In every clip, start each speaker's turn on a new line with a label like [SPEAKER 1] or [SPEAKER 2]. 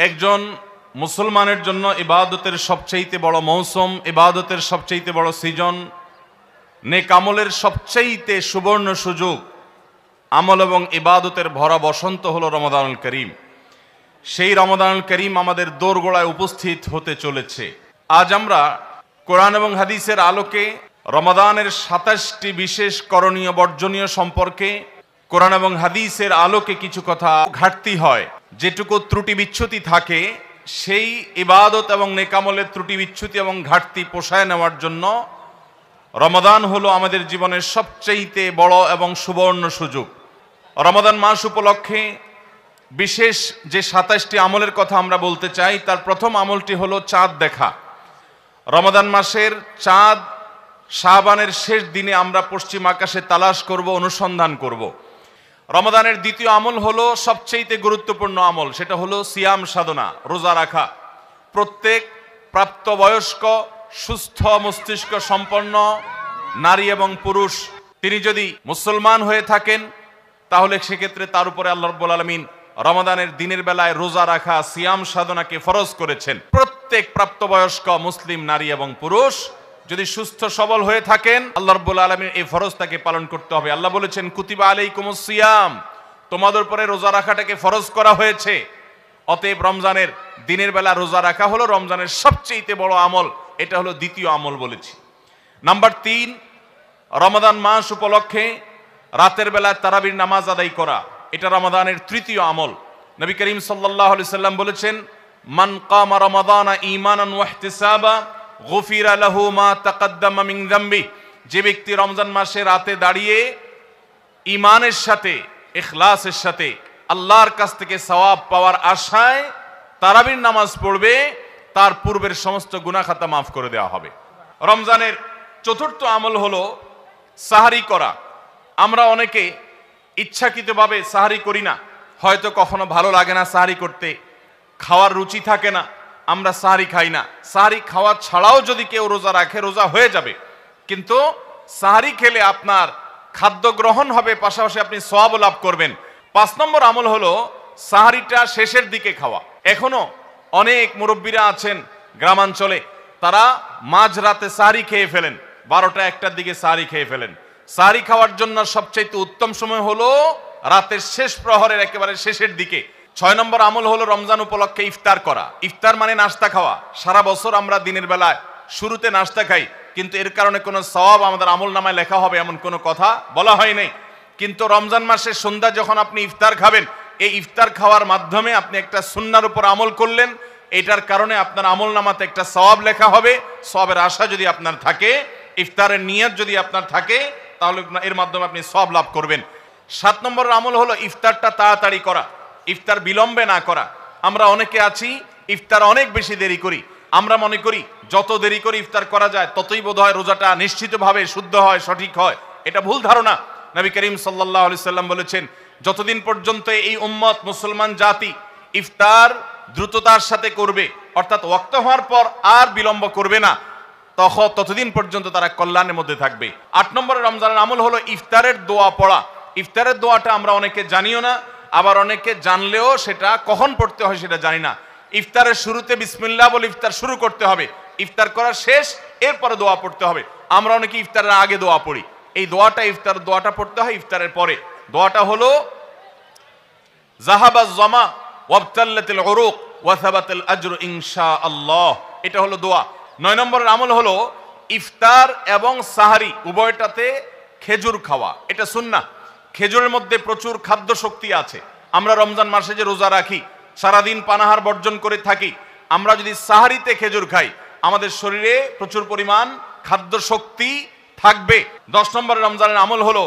[SPEAKER 1] একজন মুসলমানের জন্য ইবাদতের সবচাইতে বড় মৌসুম, ইবাদতের সবচাইতে বড় সিজন, নেক আমলের সবচাইতে সুবর্ণ সুযোগ, আমল এবং ইবাদতের ভরা বসন্ত হলো রমাদানুল করিম। সেই রমাদানুল করিম আমাদের দোরগোড়ায় উপস্থিত হতে চলেছে। আজ আমরা কোরআন এবং হাদিসের আলোকে রমাদানের ২৭টি বিশেষ করণীয় বর্জনীয় সম্পর্কে কোরআন এবং হাদিসের আলোকে কিছু কথা ঘাটতি হয়, যেটুকু ত্রুটি বিচ্যুতি থাকে, সেই ইবাদত এবং নেকামলের ত্রুটি বিচ্যুতি এবং ঘাটতি পোষায় নেওয়ার জন্য রমাদান হলো আমাদের জীবনের সবচেয়ে বড় এবং সুবর্ণ সুযোগ। রমাদান মাস উপলক্ষে বিশেষ যে ২৭টি আমলের কথা আমরা বলতে চাই, তার প্রথম আমলটি হলো চাঁদ দেখা। রমাদান মাসের চাঁদ শাবানের শেষ দিনে আমরা পশ্চিম আকাশে তালাশ করব, অনুসন্ধান করব। রমাদানের দ্বিতীয় আমল হলো সবচেয়ে গুরুত্বপূর্ণ আমল, সেটা হলো সিয়াম সাধনা, রোজা রাখা। প্রত্যেক প্রাপ্তবয়স্ক সুস্থ মস্তিষ্ক সম্পন্ন নারী এবং পুরুষ তিনি যদি মুসলমান হয়ে থাকেন, তাহলে সেক্ষেত্রে তার উপরে আল্লাহ রাব্বুল আলামিন রমাদানের দিনের বেলায় রোজা রাখা, সিয়াম সাধনাকে ফরজ করেছেন। প্রত্যেক প্রাপ্তবয়স্ক মুসলিম নারী এবং পুরুষ যদি সুস্থ সবল হয়ে থাকেন, আল্লাহ রাব্বুল আলামিন এই ফরজটাকে পালন করতে হবে। আল্লাহ বলেছেন, কুতিবা আলাইকুমুস সিয়াম, তোমাদের উপরে রোজা রাখাটাকে ফরজ করা হয়েছে। অতএব রমজানের দিনের বেলা রোজা রাখা হলো রমজানের সবচেয়ে বড় আমল। এটা হলো দ্বিতীয় আমল বলেছি। নাম্বার ৩, রমাদান মাস উপলক্ষে রাতের বেলায় তারাবির নামাজ আদায় করা, এটা রমাদানের তৃতীয় আমল। নবী করিম সাল্লাল্লাহু আলাইহি সাল্লাম বলেছেন, মান কামা রমাদানা ঈমানান ওয়া ইহতিসাবা গুফিরা লাহু মা তাকাদ্দামা মিন যামবি। যে ব্যক্তি রমজান মাসে রাতে দাঁড়িয়ে ঈমানের সাথে, ইখলাসের সাথে আল্লাহর কাছ থেকে সওয়াব পাওয়ার আশায় তারাবির নামাজ পড়বে, তার পূর্বের সমস্ত গুনাহ খাতা মাফ করে দেওয়া হবে। রমজানের চতুর্থ আমল হলো সাহারি করা। আমরা অনেকে ইচ্ছাকৃতভাবে সাহারি করি না, হয়তো কখনো ভালো লাগে না সাহারি করতে, খাওয়ার রুচি থাকে না, আমরা সাহারি খাই না। সাহারি খাওয়া ছাড়াও যদি কেউ রোজা রাখে, রোজা হয়ে যাবে, কিন্তু সাহারি খেলে আপনার খাদ্য গ্রহণ হবে, পাশাপাশি আপনি সওয়াব লাভ করবেন। ৫ নম্বর আমল হলো সাহারিটা শেষের দিকে খাওয়া। এখনো অনেক মুরব্বীরা আছেন গ্রামাঞ্চলে, তারা মাঝরাতে সাহারি খেয়ে ফেলেন, ১২টা ১টার দিকে সাহারি খেয়ে ফেলেন। সাহারি খাওয়ার জন্য সবচাইতে উত্তম সময় হলো রাতের শেষ প্রহরের একেবারে শেষের দিকে। ৬ নম্বর আমল হলো রমজান উপলক্ষে ইফতার করা। ইফতার মানে নাস্তা খাওয়া। সারা বছর আমরা দিনের বেলায় শুরুতে নাস্তা খাই, কিন্তু এর কারণে কোনো সওয়াব আমাদের আমল নামায় লেখা হবে এমন কোনো কথা বলা হয় নাই। কিন্তু রমজান মাসের সন্ধ্যা যখন আপনি ইফতার খাবেন, এই ইফতার খাওয়ার মাধ্যমে আপনি একটা সুন্নাহর উপর আমল করলেন, এটার কারণে আপনার আমল নামাতে একটা সওয়াব লেখা হবে। সওয়াবের আশা যদি আপনার থাকে, ইফতারের নিয়ত যদি আপনার থাকে, তাহলে এর মাধ্যমে আপনি সওয়াব লাভ করবেন। ৭ নম্বর আমল হলো ইফতারটা তাড়াতাড়ি করা, ইফতার বিলম্বে না করা। আমরা অনেকে আছি ইফতার অনেক বেশি দেরি করি। আমরা মনে করি যত দেরি করে ইফতার করা যায় ততই বোধহয় রোজাটা নিশ্চিতভাবে শুদ্ধ হয়, সঠিক হয়। এটা ভুল ধারণা। নবী করিম সাল্লাল্লাহু আলাইহি সাল্লাম বলেছেন, যতদিন পর্যন্ত এই উম্মত মুসলমান জাতি ইফতার দ্রুততার সাথে করবে, অর্থাৎ ওয়াক্ত হওয়ার পর আর বিলম্ব করবে না, ততদিন পর্যন্ত তারা কল্যাণের মধ্যে থাকবে। ৮ নম্বরের রমজানের আমল হলো ইফতারের দোয়া পড়া। ইফতারের দোয়াটা আমরা অনেকে জানিও না, আবার অনেকে জানলেও সেটা কখন পড়তে হয় সেটা জানি না। ইফতারের শুরুতে বিসমিল্লাহ বলে ইফতার শুরু করতে হবে, ইফতার করার শেষ, এরপরে দোয়া পড়তে হবে। আমরা অনেকে ইফতারের আগে দোয়া পড়ি, এই দোয়াটা ইফতার দোয়াটা পড়তে হয় ইফতারের পরে। দোয়াটা হলো যাহাবাজ জামা ওয়াবতাল্লাতিল উরুক ওয়া সাবাতাল আজরু ইনশাআল্লাহ, এটা হলো দোয়া। ৯ নম্বরের আমল হলো ইফতার এবং সাহারি উভয়টাতে খেজুর খাওয়া, এটা সুন্নাহ। খেজুরের মধ্যে প্রচুর খাদ্য শক্তি আছে। আমরা রমজান মাসে যে রোজা রাখি, সারাদিন পানাহার বর্জন করে থাকি, আমরা যদি সাহারিতে খেজুর খাই, আমাদের শরীরে প্রচুর পরিমাণ খাদ্য শক্তি থাকবে। ১০ নম্বরের রমজানের আমল হলো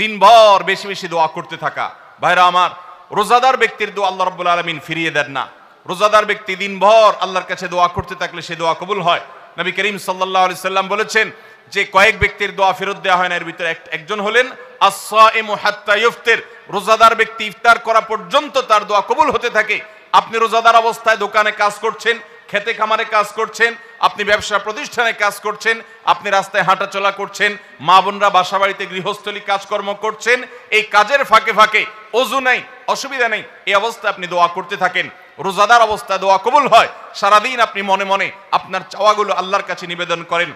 [SPEAKER 1] দিনভর বেশি বেশি দোয়া করতে থাকা। ভাইরা আমার, রোজাদার ব্যক্তির দোয়া আল্লাহ রাব্বুল আলামিন ফিরিয়ে দেন না। রোজাদার ব্যক্তি দিনভর আল্লাহর কাছে দোয়া করতে থাকলে সে দোয়া কবুল হয়। নবী করিম সাল্লাল্লাহু আলাইহি সাল্লাম বলেছেন যে কয়েক ব্যক্তির দোয়া ফেরত দেওয়া হয় না, এর ভিতরে একজন হলেন আস-সাইমু হাত্তা ইফতির। রোজাদার ব্যক্তি ইফতার করা পর্যন্ত তার দোয়া কবুল হতে থাকে। আপনি রোজাদার অবস্থায় দোকানে কাজ করছেন, খেতে খামারে কাজ করছেন, আপনি ব্যবসা প্রতিষ্ঠানে কাজ করছেন, আপনি রাস্তায় হাঁটাচলা করছেন, মা বোনরা বাসা বাড়িতে গৃহস্থলী কাজকর্ম করছেন, এই কাজের ফাঁকে ফাঁকে অজু নাই, অসুবিধা নেই, এই অবস্থায় আপনি দোয়া করতে থাকেন। রোজাদার অবস্থায় দোয়া কবুল হয়। সারাদিন আপনি মনে মনে আপনার চাওয়াগুলো আল্লাহর কাছে নিবেদন করেন,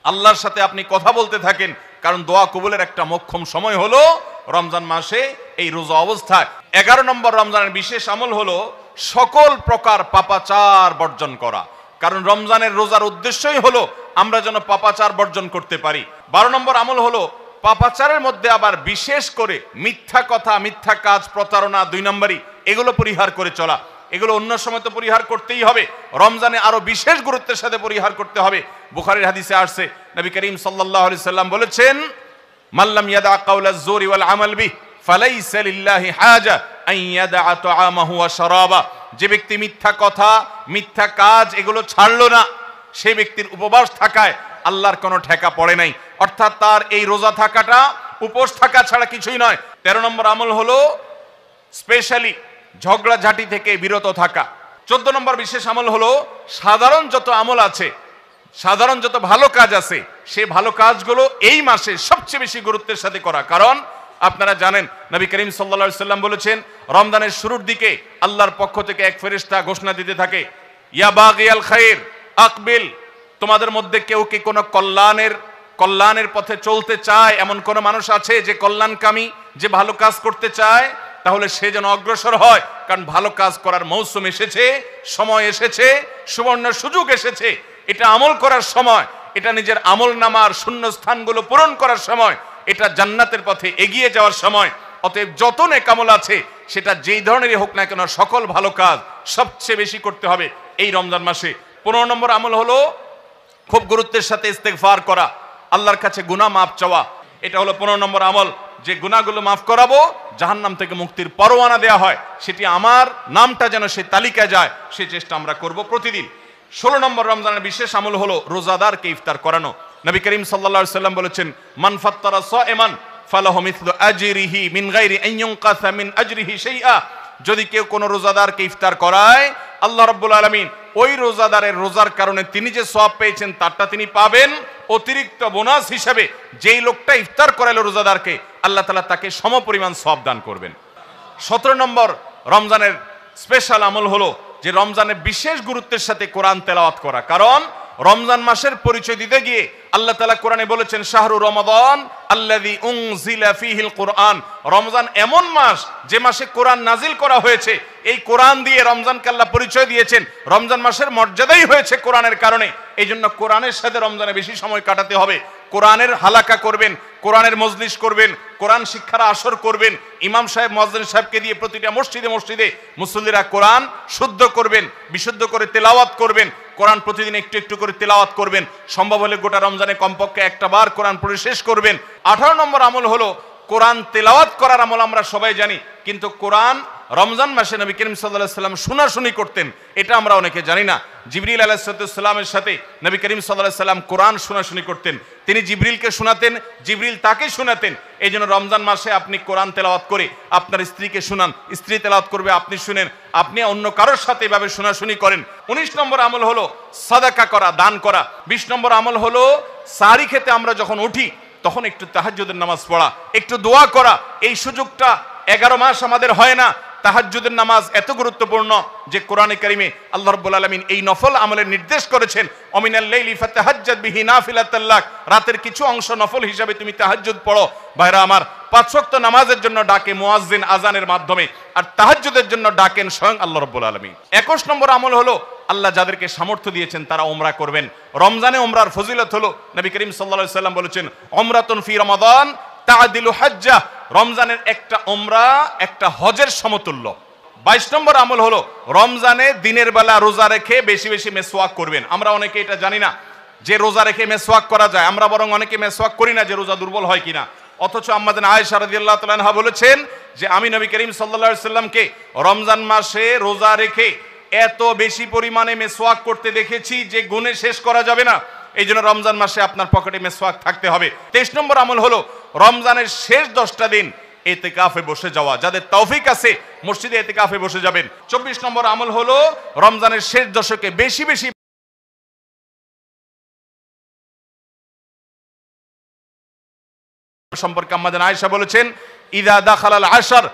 [SPEAKER 1] আল্লাহর সাথে আপনি কথা বলতে থাকেন, কারণ দোয়া কবুলের একটা মোক্ষম সময় হলো রমজান মাসে এই রোজা অবস্থায়। 11 নম্বর রমজানের বিশেষ আমল হলো সকল প্রকার পাপাচার বর্জন করা, কারণ রমজানের রোজার উদ্দেশ্যই হলো আমরা যেন পাপাচার বর্জন করতে পারি। 12 নম্বর আমল হলো পাপাচারের মধ্যে আবার বিশেষ করে মিথ্যা কথা, মিথ্যা কাজ, প্রতারণা 2 নম্বরই, এগুলো পরিহার করে চলা। এগুলো অন্য সময় তো পরিহার করতেই হবে, রমজানে আরো বিশেষ গুরুত্বের সাথে পরিহার করতে হবে। বুখারীর হাদিসে আসছে, নবী করিম সাল্লাল্লাহু আলাইহি সাল্লাম বলেছেন, মাল্লাম ইয়াদা কাওলাজ জুরি ওয়াল আমাল বিহি ফালাইসা লিল্লাহি হাজা আন ইয়াদা তাআমাহু ওয়া শারাবা। যে ব্যক্তি মিথ্যা কথা, মিথ্যা কাজ এগুলো ছাড়লো না, সেই ব্যক্তির উপবাস থাকায় আল্লাহর কোনো ঠেকা পড়ে নাই। অর্থাৎ তার এই রোজা থাকাটা উপোস থাকা ছাড়া কিছুই নয়। 13 নম্বর আমল হলো স্পেশালি ঝগড়াঝাটি থেকে বিরত থাকা। 14 নম্বর বিশেষ আমল হলো সাধারণ যত আমল আছে, সাধারণ যত ভালো কাজ আছে, সেই ভালো কাজগুলো এই মাসে সবচেয়ে বেশি গুরুত্বের সাথে করা। কারণ আপনারা জানেন নবী করিম সাল্লাল্লাহু আলাইহি সাল্লাম বলেছেন, রমজানের শুরুর দিকে আল্লাহর পক্ষ থেকে এক ফেরেশতা ঘোষণা দিতে থাকে, ইয়া বাগিয়াল খায়র আকবিল। তোমাদের মধ্যে কেউ কি কোনো কল্যাণের পথে চলতে চায়, এমন কোন মানুষ আছে যে কল্যাণকামী, যে ভালো কাজ করতে চায়, তাহলে সে যেন অগ্রসর হয়। কারণ ভালো কাজ করার মৌসুম এসেছে, সময় এসেছে, সুবর্ণ সুযোগ এসেছে। এটা আমল করার সময়, এটা নিজের আমল নামার শূন্য স্থানগুলো পূরণ করার সময়, এটা জান্নাতের পথে এগিয়ে যাওয়ার সময়। অতএব যত নেক আমল আছে, সেটা যেই ধরনেরই হোক না কেন, সকল ভালো কাজ সবচেয়ে বেশি করতে হবে এই রমজান মাসে। 15 নম্বর আমল হলো খুব গুরুত্বের সাথে ইস্তেগফার করা, আল্লাহর কাছে গুনাহ মাফ চাওয়া। এটা হলো 15 নম্বর আমল, যে গুনাহগুলো মাফ করাবো, জাহান্নাম থেকে মুক্তির পরোয়ানা দেয়া হয়, সেটি আমার নামটা যেন সেই তালিকায় যায়, সেই চেষ্টা আমরা করব প্রতিদিন। 16 নম্বর রমজানের বিশেষ আমল হলো রোজাদারকে ইফতার করানো। নবী করিম সাল্লাল্লাহু আলাইহি সাল্লাম বলেছেন, মান ফাত্তারা সাইমান ফালাহু মিসলু আজরিহি মিন গায়রি আন ইউনকাসা মিন আজরিহি শাইআ। যদি কেউ কোনো রোজাদারকে ইফতার করায়, আল্লাহ রাব্বুল আলামিন ওই রোজাদারের রোজার কারণে তিনি যে সওয়াব পেয়েছেন তারটা তিনি পাবেন, অতিরিক্ত বোনাস হিসেবে যেই লোকটা ইফতার করালো রোজাদারকে, আল্লাহ তাআলা তাকে সমপরিমাণ সওয়াব দান করবেন। 17 নম্বর রমজানের স্পেশাল আমল হলো যে রমজানে বিশেষ গুরুত্বের সাথে কোরআন তেলাওয়াত করা। কারণ রমজান মাসের পরিচয় দিতে গিয়ে আল্লাহ তাআলা কোরআনে বলেছেন, শাহরু রমাদান আল্লাযী উনজিলা ফীহিল কুরআন। রমজান এমন মাস যে মাসে কোরআন নাজিল করা হয়েছে। এই কোরআন দিয়ে রমজানকে আল্লাহ পরিচয় দিয়েছেন। রমজান মাসের মর্যাদাই হয়েছে কোরআনের কারণে। এই জন্য কোরআনের সাথে রমজানে বেশি সময় কাটাতে হবে। কোরআনের হালাকা করবেন, কোরআনের মজলিস করবেন, কোরআন শিক্ষার আসর করবেন, ইমাম সাহেব মুয়াজ্জিন সাহেবকে দিয়ে প্রতিটা মসজিদে মসজিদে মুসল্লিরা কোরআন শুদ্ধ করবেন, বিশুদ্ধ করে তেলাওয়াত করবেন। কোরআন প্রতিদিন একটু একটু করে তেলাওয়াত করবেন। সম্ভব হলে গোটা রমজানে কমপক্ষে একটা বার কোরআন পড়ে শেষ করবেন। 18 নম্বর আমল হলো কোরআন তেলাওয়াত করার আমল। আমরা সবাই জানি, কিন্তু কোরআন রমজান মাসে নবী করিম সাল্লাল্লাহু আলাইহি সাল্লাম শোনাশুনি করতেন, এটা আমরা অনেকে জানি না। জিবরিল আলাইহিস সালামের সাথে নবী করিম সাল্লাল্লাহু আলাইহি সাল্লাম কোরআন শোনাশুনি করতেন। তিনি জিবরিলকে শোনাতেন, জিবরিল তাকে শোনাতেন। এই জন্য রমজান মাসে আপনি কোরআন তেলাওয়াত করে আপনার স্ত্রীকে শোনান, স্ত্রী তেলাওয়াত করবে, আপনি শুনেন, আপনি অন্য কারোর সাথে এভাবে শোনাশুনি করেন। 19 নম্বর আমল হলো সাদাকা করা, দান করা। 20 নম্বর আমল হলো সাহরি খেতে আমরা যখন উঠি তখন একটু তাহাজ্জুদের নামাজ পড়া, একটু দোয়া করা। এই সুযোগটা 11 মাস আমাদের হয় না। তাহাজ্জুদের নামাজ এত গুরুত্বপূর্ণ যে কোরআনে কারিমে আল্লাহ রাব্বুল আলামিন এই নফল আমলের নির্দেশ করেছেন, অমিনাল লাইলি ফাতাহাজ্জাদ বিহি নাফিলাতাল লাক। রাতের কিছু অংশ নফল হিসাবে তুমি তাহাজ্জুদ পড়ো। ভাইরা আমার, 5 ওয়াক্ত নামাজের জন্য ডাকে মুয়াজ্জিন আজানের মাধ্যমে, আর তাহাজ্জুদের জন্য ডাকেন স্বয়ং আল্লাহ রাব্বুল আলামিন। 21 নম্বর আমল হলো আল্লাহ যাদেরকে সামর্থ্য দিয়েছেন তারা উমরা করবেন। রমজানে উমরার ফজিলত হলো, নবী করিম সাল্লাল্লাহু আলাইহি সাল্লাম বলেছেন, উমরাতুন ফি রমাদান তাআদিলু হাজ্জাহ। রমজানের একটা উমরা একটা হজের সমতুল্য। 22 নম্বর আমল হলো রমজানে দিনের বেলা রোজা রেখে বেশি বেশি মেসওয়াক করবেন। আমরা অনেকে এটা জানি না যে রোজা রেখে মেসওয়াক করা যায়। আমরা বরং অনেকে মেসওয়াক করি না যে রোজা দুর্বল হয় কিনা। অথচ আম্মাজান আয়েশা রাদিয়াল্লাহু তাআলা আনহা বলেছেন যে আমি নবী করিম সাল্লাল্লাহু আলাইহি সাল্লামকে রমজান মাসে রোজা রেখে এত বেশি পরিমাণে মেসওয়াক করতে দেখেছি যে গুণে শেষ করা যাবে না। এই জন্য রমজান মাসে আপনার পকেটে মেসওয়াক থাকতে হবে। 23 নম্বর আমল হলো রমজানের শেষ 10টা দিন ইতিকাফে বসে যাওয়া। যাদের তৌফিক আছে মসজিদে ইতিকাফে বসে যাবেন। 24 নম্বর আমল হলো রমজানের শেষ দশকে বেশি বেশি সম্পর্কে আম্মাজান আয়েশা বলেছেন, ইদা দাখালাল আশর,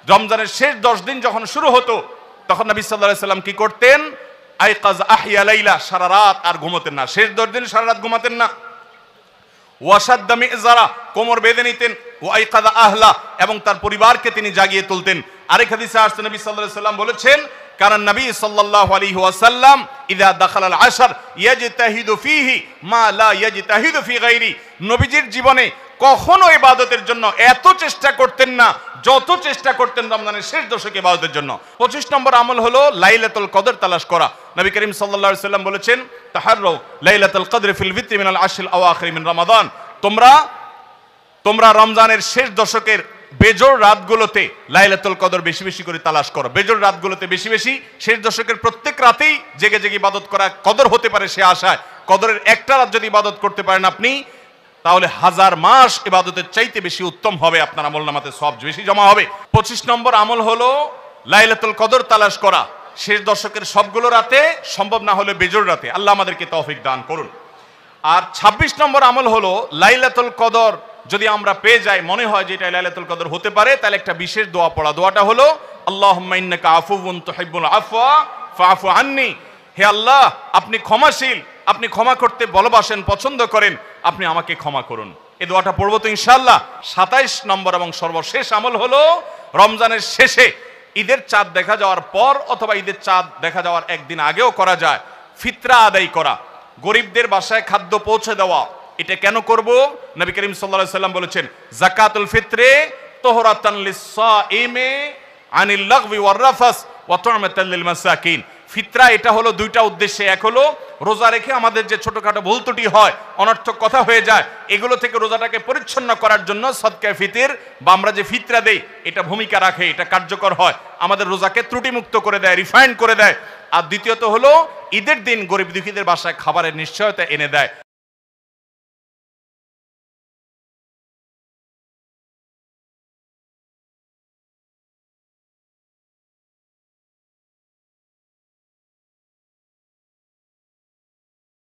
[SPEAKER 1] রমজানের শেষ 10 দিন যখন শুরু হতো তখন নবী সাল্লাল্লাহু আলাইহি সাল্লাম কি করতেন? আইকাজ আহিয়া লাইলা, সারা রাত আর ঘুমাতেন না, শেষ 10 দিন সারা রাত ঘুমাতেন না। ওয়াসাদ্দা মিযজারা, কোমর বেঁধে নিতেন। ওয়াইকাযা আহলা, এবং তার পরিবারকে তিনি জাগিয়ে তুলতেন। আরেক হাদিসে আসছে নবী সাল্লাল্লাহু আলাইহি সাল্লাম বলেছেন, কারণ নবী সাল্লাল্লাহু আলাইহি ওয়াসাল্লাম ইযা দাখালাল আশর ইয়াজতাহিদু ফীহি মা লা ইয়াজতাহিদু ফী গায়রি, নবীজির জীবনে কখনো ইবাদতের জন্য এত চেষ্টা করতেন না যত চেষ্টা করতেন রমজানের শেষ দশকে ইবাদতের জন্য। 25 নম্বর আমল হলো লাইলাতুল কদর তালাশ করা। নবী করিম সাল্লাল্লাহু আলাইহি সাল্লাম বলেছেন, তাহাররু লাইলাতুল কদর ফিল ভিত্রি মিনাল আশরিল আওয়াখির মিন রমাদান, তোমরা রমজানের শেষ দশকের বেজোড় রাতগুলোতে লাইলাতুল কদর বেশি বেশি করে তালাশ করো। বেজোড় রাতগুলোতে বেশি বেশি, শেষ দশকের প্রত্যেক রাতেই জেগে জেগে ইবাদত করা কদর হতে পারে সে আশায়। কদরের একটা রাত যদি ইবাদত করতে পারেন আপনি, তাহলে 1000 মাস ইবাদতের চাইতে বেশি উত্তম হবে, আপনার আমলনামাতে সওয়াব বেশি জমা হবে। 25 নম্বর আমল হলো লাইলাতুল কদর তালাশ করা শেষ দশকের সবগুলো রাতে, সম্ভব না হলে বেজোড় রাতে। আল্লাহ আমাদেরকে তৌফিক দান করুন। আর 26 নম্বর আমল হলো লাইলাতুল কদর যদি আমরা পেয়ে যাই, মনে হয় যে এটা লাইলাতুল কদর হতে পারে, তাহলে একটা বিশেষ দোয়া পড়া। দোয়াটা হলো আল্লাহুম্মা ইন্নাকা আফুউন তুহিব্বুল আফওয়া ফাআফু আন্নি, হে আল্লাহ আপনি ক্ষমাশীল, আপনি ক্ষমা করতে ভালোবাসেন, পছন্দ করেন, আপনি আমাকে ক্ষমা করুন। এই দোয়াটা পড়বো তো ইনশাআল্লাহ। 27 নম্বর এবং সর্বশেষ আমল হলো রমজানের শেষে, ঈদের চাঁদ দেখা যাওয়ার পর অথবা ঈদের চাঁদ দেখা যাওয়ার একদিন আগেও করা যায়, ফিতরা আদায় করা, গরিবদের বাসায় খাদ্য পৌঁছে দেওয়া। এটা কেন করব? নবী করিম সাল্লাল্লাহু আলাইহি সাল্লাম বলেছেন, যাকাতুল ফিত্রে তুহরাতান লিস-সাইমি আনিল লাগবি ওয়ার রাফাস ওয়া তু'মাতাল লিল মাসাকিন। ফিতরা এটা হলো দুইটা উদ্দেশ্যে, এক হলো রোজা রেখে আমাদের যে ছোটখাটো ভুল ত্রুটি হয়, অনর্থক কথা হয়ে যায়, এগুলো থেকে রোজাটাকে পরিচ্ছন্ন করার জন্য সদকায়ে ফিতর বা আমরা যে ফিতরা দেই এটা ভূমিকা রাখে, এটা কার্যকর হয়, আমাদের রোজাকে ত্রুটিমুক্ত করে দেয়, রিফাইন্ড করে দেয়। আর দ্বিতীয়ত হলো ঈদের দিন গরিব দুঃখীদের বাসায় খাবারের নিশ্চয়তা এনে দেয়।